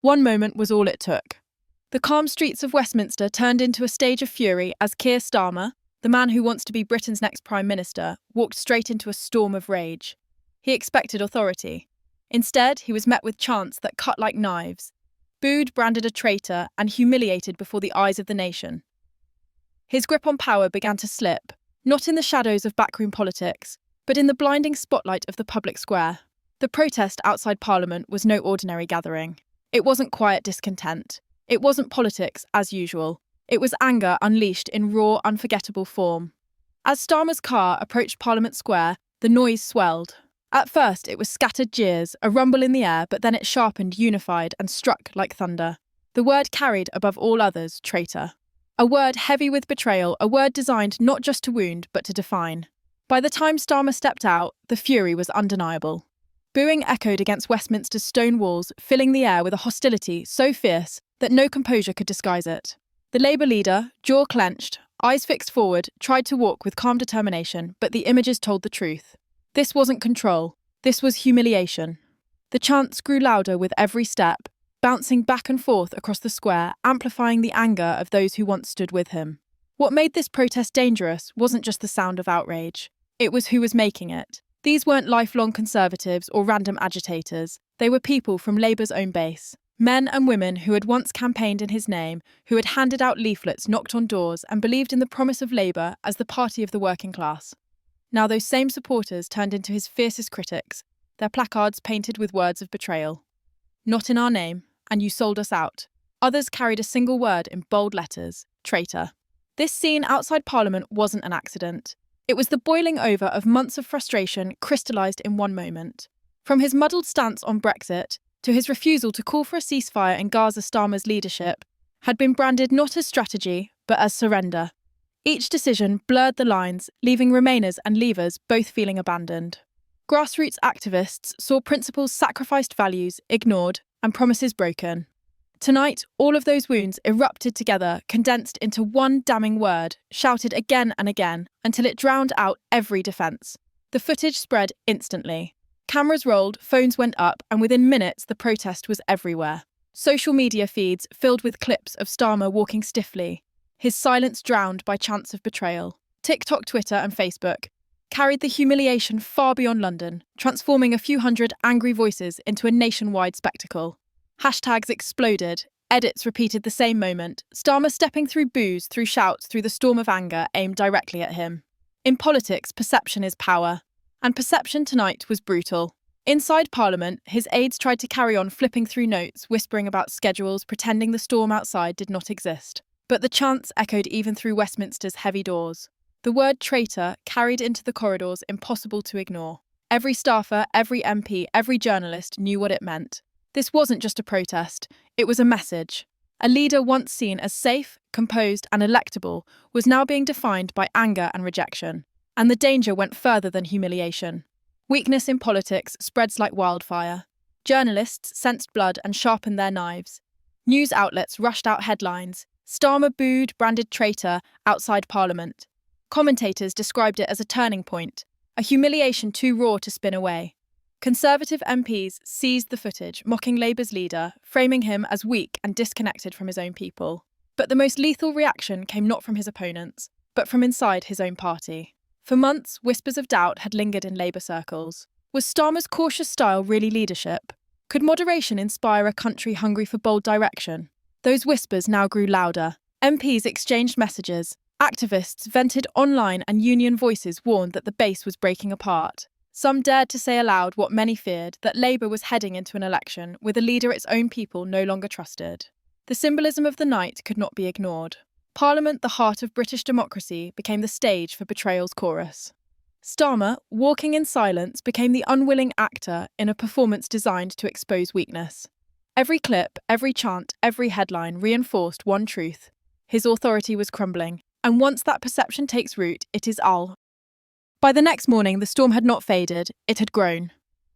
One moment was all it took. The calm streets of Westminster turned into a stage of fury as Keir Starmer, the man who wants to be Britain's next Prime Minister, walked straight into a storm of rage. He expected authority. Instead, he was met with chants that cut like knives, booed, branded a traitor, and humiliated before the eyes of the nation. His grip on power began to slip, not in the shadows of backroom politics, but in the blinding spotlight of the public square. The protest outside Parliament was no ordinary gathering. It wasn't quiet discontent. It wasn't politics as usual. It was anger unleashed in raw, unforgettable form. As Starmer's car approached Parliament Square, the noise swelled. At first, it was scattered jeers, a rumble in the air, but then it sharpened, unified, and struck like thunder. The word carried above all others, traitor. A word heavy with betrayal, a word designed not just to wound, but to define. By the time Starmer stepped out, the fury was undeniable. Booing echoed against Westminster's stone walls, filling the air with a hostility so fierce that no composure could disguise it. The Labour leader, jaw clenched, eyes fixed forward, tried to walk with calm determination, but the images told the truth. This wasn't control. This was humiliation. The chants grew louder with every step, bouncing back and forth across the square, amplifying the anger of those who once stood with him. What made this protest dangerous wasn't just the sound of outrage. It was who was making it. These weren't lifelong Conservatives or random agitators. They were people from Labour's own base. Men and women who had once campaigned in his name, who had handed out leaflets, knocked on doors, and believed in the promise of Labour as the party of the working class. Now those same supporters turned into his fiercest critics, their placards painted with words of betrayal. Not in our name, and you sold us out. Others carried a single word in bold letters, traitor. This scene outside Parliament wasn't an accident. It was the boiling over of months of frustration crystallised in one moment. From his muddled stance on Brexit to his refusal to call for a ceasefire in Gaza, Starmer's leadership had been branded not as strategy, but as surrender. Each decision blurred the lines, leaving Remainers and Leavers both feeling abandoned. Grassroots activists saw principles sacrificed, values ignored, and promises broken. Tonight, all of those wounds erupted together, condensed into one damning word, shouted again and again, until it drowned out every defence. The footage spread instantly. Cameras rolled, phones went up, and within minutes the protest was everywhere. Social media feeds filled with clips of Starmer walking stiffly, his silence drowned by chants of betrayal. TikTok, Twitter, and Facebook carried the humiliation far beyond London, transforming a few hundred angry voices into a nationwide spectacle. Hashtags exploded, edits repeated the same moment, Starmer stepping through boos, through shouts, through the storm of anger aimed directly at him. In politics, perception is power. And perception tonight was brutal. Inside Parliament, his aides tried to carry on flipping through notes, whispering about schedules, pretending the storm outside did not exist. But the chants echoed even through Westminster's heavy doors. The word traitor carried into the corridors impossible to ignore. Every staffer, every MP, every journalist knew what it meant. This wasn't just a protest, it was a message. A leader once seen as safe, composed, and electable was now being defined by anger and rejection. And the danger went further than humiliation. Weakness in politics spreads like wildfire. Journalists sensed blood and sharpened their knives. News outlets rushed out headlines. Starmer booed, branded traitor outside Parliament. Commentators described it as a turning point, a humiliation too raw to spin away. Conservative MPs seized the footage, mocking Labour's leader, framing him as weak and disconnected from his own people. But the most lethal reaction came not from his opponents, but from inside his own party. For months, whispers of doubt had lingered in Labour circles. Was Starmer's cautious style really leadership? Could moderation inspire a country hungry for bold direction? Those whispers now grew louder. MPs exchanged messages. Activists vented online, and union voices warned that the base was breaking apart. Some dared to say aloud what many feared, that Labour was heading into an election with a leader its own people no longer trusted. The symbolism of the night could not be ignored. Parliament, the heart of British democracy, became the stage for betrayal's chorus. Starmer, walking in silence, became the unwilling actor in a performance designed to expose weakness. Every clip, every chant, every headline reinforced one truth. His authority was crumbling, and once that perception takes root, it is all. By the next morning, the storm had not faded, it had grown.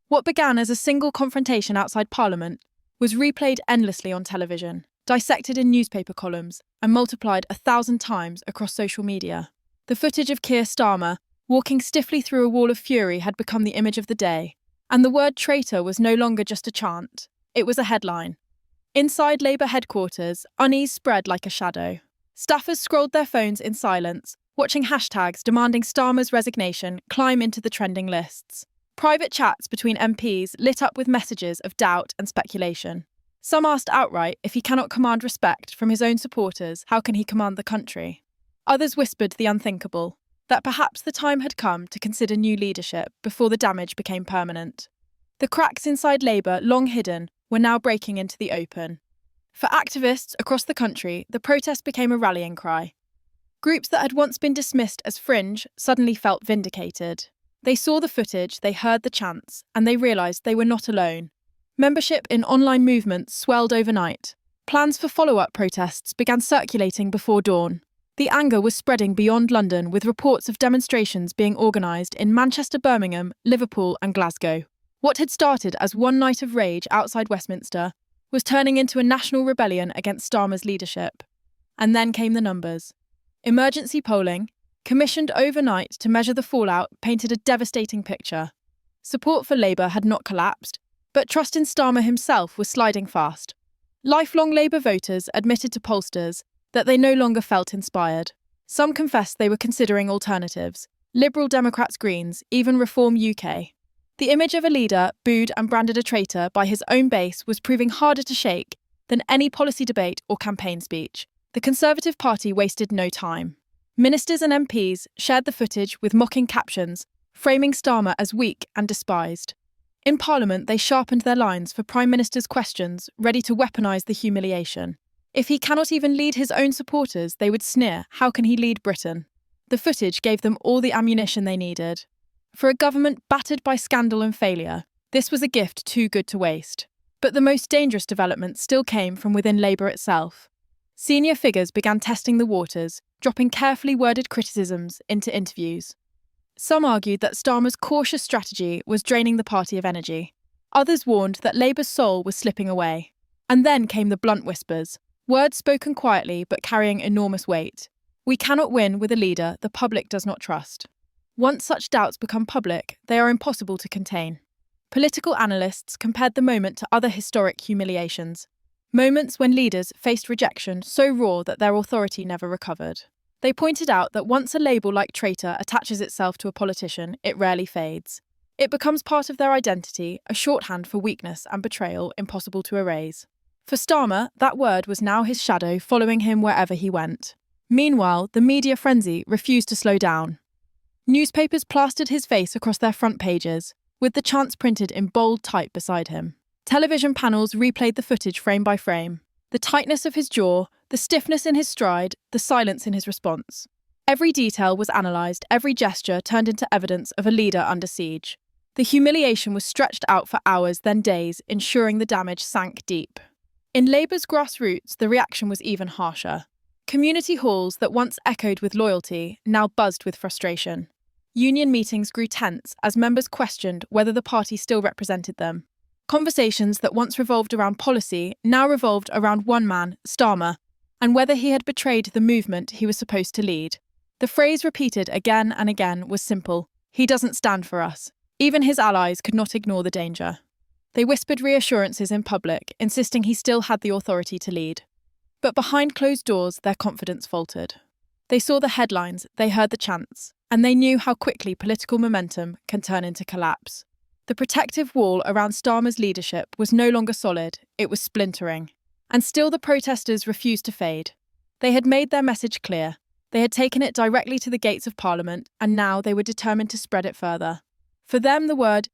What began as a single confrontation outside Parliament was replayed endlessly on television, dissected in newspaper columns, and multiplied 1,000 times across social media. The footage of Keir Starmer, walking stiffly through a wall of fury, had become the image of the day, and the word traitor was no longer just a chant, it was a headline. Inside Labour headquarters, unease spread like a shadow. Staffers scrolled their phones in silence, watching hashtags demanding Starmer's resignation climb into the trending lists. Private chats between MPs lit up with messages of doubt and speculation. Some asked outright if he cannot command respect from his own supporters, how can he command the country? Others whispered the unthinkable, that perhaps the time had come to consider new leadership before the damage became permanent. The cracks inside Labour, long hidden, were now breaking into the open. For activists across the country, the protest became a rallying cry. Groups that had once been dismissed as fringe suddenly felt vindicated. They saw the footage, they heard the chants, and they realised they were not alone. Membership in online movements swelled overnight. Plans for follow-up protests began circulating before dawn. The anger was spreading beyond London, with reports of demonstrations being organised in Manchester, Birmingham, Liverpool and Glasgow. What had started as one night of rage outside Westminster was turning into a national rebellion against Starmer's leadership. And then came the numbers. Emergency polling, commissioned overnight to measure the fallout, painted a devastating picture. Support for Labour had not collapsed, but trust in Starmer himself was sliding fast. Lifelong Labour voters admitted to pollsters that they no longer felt inspired. Some confessed they were considering alternatives: Liberal Democrats, Greens, even Reform UK. The image of a leader, booed and branded a traitor by his own base, was proving harder to shake than any policy debate or campaign speech. The Conservative Party wasted no time. Ministers and MPs shared the footage with mocking captions, framing Starmer as weak and despised. In Parliament, they sharpened their lines for Prime Minister's questions, ready to weaponise the humiliation. If he cannot even lead his own supporters, they would sneer, how can he lead Britain? The footage gave them all the ammunition they needed. For a government battered by scandal and failure, this was a gift too good to waste. But the most dangerous developments still came from within Labour itself. Senior figures began testing the waters, dropping carefully worded criticisms into interviews. Some argued that Starmer's cautious strategy was draining the party of energy. Others warned that Labour's soul was slipping away. And then came the blunt whispers, words spoken quietly but carrying enormous weight. We cannot win with a leader the public does not trust. Once such doubts become public, they are impossible to contain. Political analysts compared the moment to other historic humiliations, moments when leaders faced rejection so raw that their authority never recovered. They pointed out that once a label like traitor attaches itself to a politician, it rarely fades. It becomes part of their identity, a shorthand for weakness and betrayal impossible to erase. For Starmer, that word was now his shadow following him wherever he went. Meanwhile, the media frenzy refused to slow down. Newspapers plastered his face across their front pages, with the chants printed in bold type beside him. Television panels replayed the footage frame by frame. The tightness of his jaw, the stiffness in his stride, the silence in his response. Every detail was analysed, every gesture turned into evidence of a leader under siege. The humiliation was stretched out for hours, then days, ensuring the damage sank deep. In Labour's grassroots, the reaction was even harsher. Community halls that once echoed with loyalty now buzzed with frustration. Union meetings grew tense as members questioned whether the party still represented them. Conversations that once revolved around policy now revolved around one man, Starmer, and whether he had betrayed the movement he was supposed to lead. The phrase repeated again and again was simple: he doesn't stand for us. Even his allies could not ignore the danger. They whispered reassurances in public, insisting he still had the authority to lead. But behind closed doors, their confidence faltered. They saw the headlines, they heard the chants, and they knew how quickly political momentum can turn into collapse. The protective wall around Starmer's leadership was no longer solid, it was splintering. And still the protesters refused to fade. They had made their message clear. They had taken it directly to the gates of Parliament, and now they were determined to spread it further. For them, the word